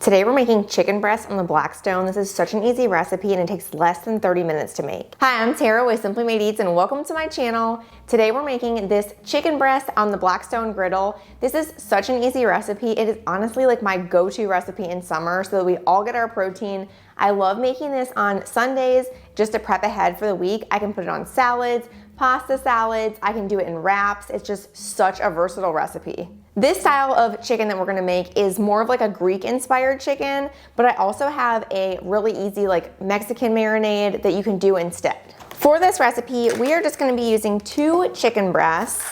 Today we're making chicken breast on the Blackstone. This is such an easy recipe and it takes less than 30 minutes to make. Hi, I'm Tara with Simply Made Eats and welcome to my channel. Today we're making this chicken breast on the Blackstone Griddle. This is such an easy recipe. It is honestly like my go-to recipe in summer so that we all get our protein. I love making this on Sundays just to prep ahead for the week. I can put it on salads, pasta salads, I can do it in wraps. It's just such a versatile recipe. This style of chicken that we're gonna make is more of like a Greek-inspired chicken, but I also have a really easy like Mexican marinade that you can do instead. For this recipe, we are just gonna be using 2 chicken breasts.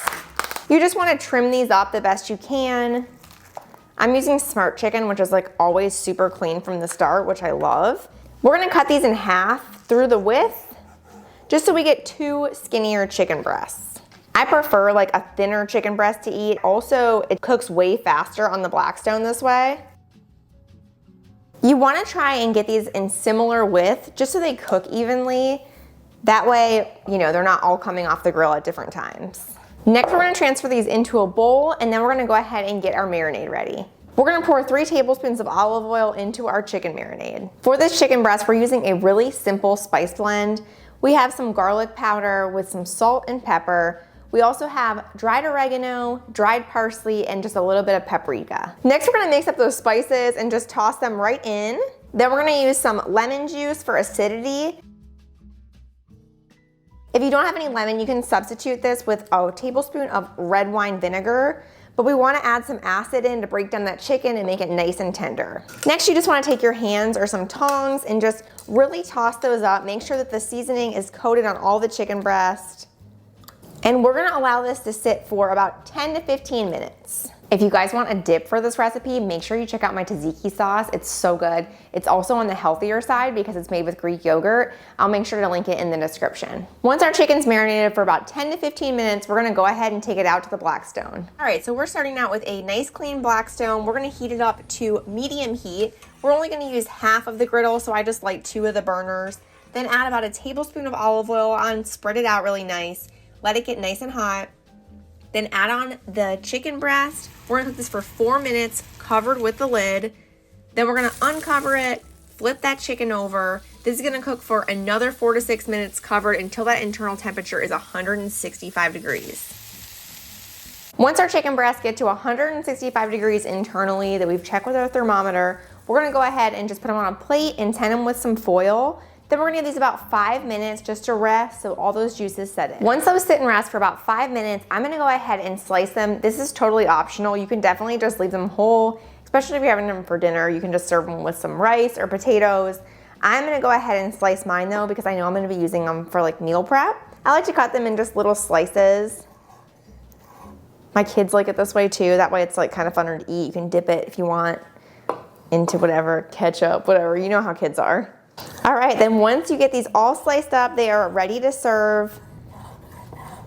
You just wanna trim these up the best you can. I'm using Smart Chicken, which is like always super clean from the start, which I love. We're gonna cut these in half through the width, just so we get 2 skinnier chicken breasts. I prefer like a thinner chicken breast to eat. Also, it cooks way faster on the Blackstone this way. You wanna try and get these in similar width just so they cook evenly. That way, you know, they're not all coming off the grill at different times. Next, we're gonna transfer these into a bowl and then we're gonna go ahead and get our marinade ready. We're gonna pour 3 tablespoons of olive oil into our chicken marinade. For this chicken breast, we're using a really simple spice blend. We have some garlic powder with some salt and pepper. We also have dried oregano, dried parsley, and just a little bit of paprika. Next, we're gonna mix up those spices and just toss them right in. Then we're gonna use some lemon juice for acidity. If you don't have any lemon, you can substitute this with a tablespoon of red wine vinegar, but we wanna add some acid in to break down that chicken and make it nice and tender. Next, you just wanna take your hands or some tongs and just really toss those up. Make sure that the seasoning is coated on all the chicken breast. And we're gonna allow this to sit for about 10 to 15 minutes. If you guys want a dip for this recipe, make sure you check out my Tzatziki sauce. It's so good. It's also on the healthier side because it's made with Greek yogurt. I'll make sure to link it in the description. Once our chicken's marinated for about 10 to 15 minutes, we're gonna go ahead and take it out to the Blackstone. All right, so we're starting out with a nice clean Blackstone. We're gonna heat it up to medium heat. We're only gonna use half of the griddle, so I just light 2 of the burners. Then add about a tablespoon of olive oil on, spread it out really nice. Let it get nice and hot. Then add on the chicken breast. We're gonna cook this for 4 minutes, covered with the lid. Then we're gonna uncover it, flip that chicken over. This is gonna cook for another 4 to 6 minutes covered until that internal temperature is 165 degrees. Once our chicken breasts get to 165 degrees internally that we've checked with our thermometer, we're gonna go ahead and just put them on a plate and tin them with some foil. Then we're gonna give these about 5 minutes just to rest so all those juices set in. Once those sit and rest for about 5 minutes, I'm gonna go ahead and slice them. This is totally optional. You can definitely just leave them whole, especially if you're having them for dinner. You can just serve them with some rice or potatoes. I'm gonna go ahead and slice mine though because I know I'm gonna be using them for like meal prep. I like to cut them in just little slices. My kids like it this way too. That way it's like kind of funner to eat. You can dip it if you want into whatever, ketchup, whatever. You know how kids are. All right, then once you get these all sliced up, they are ready to serve.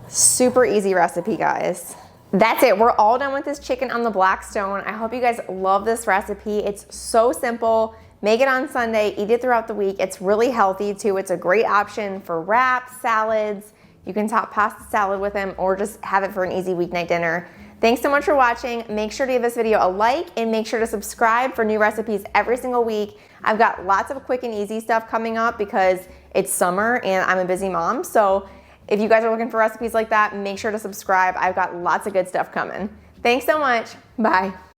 Super easy recipe, guys. That's it, we're all done with this chicken on the Blackstone. I hope you guys love this recipe. It's so simple. Make it on Sunday, eat it throughout the week. It's really healthy too. It's a great option for wraps, salads. You can top pasta salad with them or just have it for an easy weeknight dinner. Thanks so much for watching. Make sure to give this video a like and make sure to subscribe for new recipes every single week. I've got lots of quick and easy stuff coming up because it's summer and I'm a busy mom. So if you guys are looking for recipes like that, make sure to subscribe. I've got lots of good stuff coming. Thanks so much. Bye.